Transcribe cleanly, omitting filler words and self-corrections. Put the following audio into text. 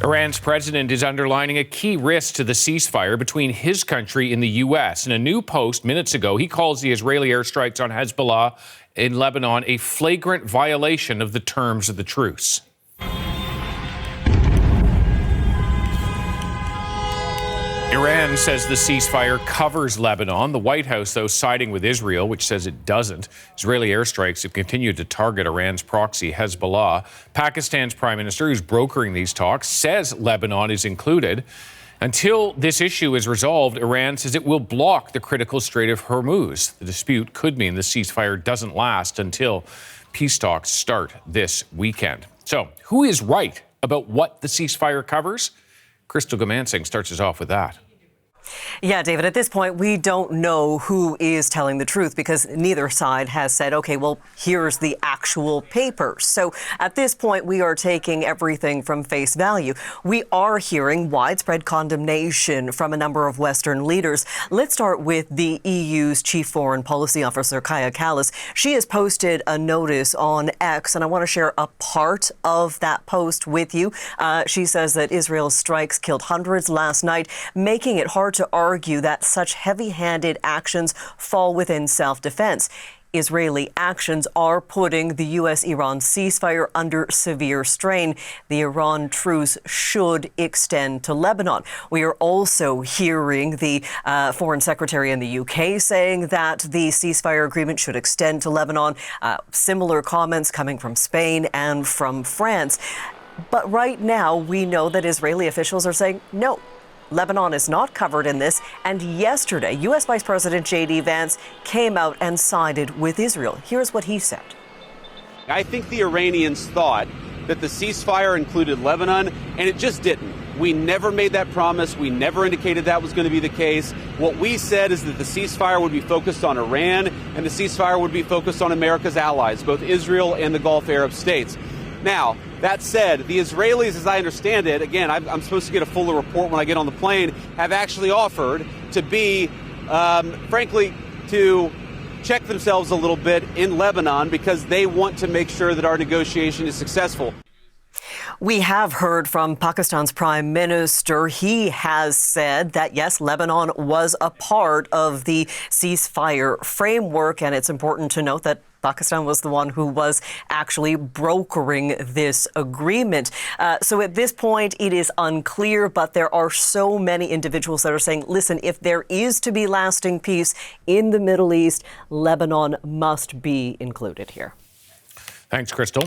Iran's president is underlining a key risk to the ceasefire between his country and the U.S. In a new post minutes ago, he calls the Israeli airstrikes on Hezbollah in Lebanon a flagrant violation of the terms of the truce. Iran says the ceasefire covers Lebanon. The White House, though, siding with Israel, which says it doesn't. Israeli airstrikes have continued to target Iran's proxy, Hezbollah. Pakistan's prime minister, who's brokering these talks, says Lebanon is included. Until this issue is resolved, Iran says it will block the critical Strait of Hormuz. The dispute could mean the ceasefire doesn't last until peace talks start this weekend. So, who is right about what the ceasefire covers? Crystal Gamansing starts us off with that. Yeah, David, at this point, we don't know who is telling the truth because neither side has said, OK, well, here's the actual papers. So at this point, we are taking everything from face value. We are hearing widespread condemnation from a number of Western leaders. Let's start with the EU's chief foreign policy officer, Kaja Kallas. She has posted a notice on X, and I want to share a part of that post with you. She says that Israel's strikes killed hundreds last night, making it hard to argue that such heavy-handed actions fall within self-defense. Israeli actions are putting the U.S Iran ceasefire under severe strain. The Iran truce should extend to Lebanon. We are also hearing the foreign secretary in the UK saying that the ceasefire agreement should extend to Lebanon. Similar comments coming from Spain and from France. But right now, we know that Israeli officials are saying no. Lebanon is not covered in this, and yesterday, U.S. Vice President J.D. Vance came out and sided with Israel. Here's what he said. I think the Iranians thought that the ceasefire included Lebanon, and it just didn't. We never made that promise. We never indicated that was going to be the case. What we said is that the ceasefire would be focused on Iran, and the ceasefire would be focused on America's allies, both Israel and the Gulf Arab states. Now, that said, the Israelis, as I understand it, again, I'm supposed to get a fuller report when I get on the plane, have actually offered to be, frankly, to check themselves a little bit in Lebanon because they want to make sure that our negotiation is successful. We have heard from Pakistan's prime minister. He has said that, yes, Lebanon was a part of the ceasefire framework, and it's important to note that Pakistan was the one who was actually brokering this agreement. So at this point, it is unclear, but there are so many individuals that are saying, listen, if there is to be lasting peace in the Middle East, Lebanon must be included here. Thanks, Crystal.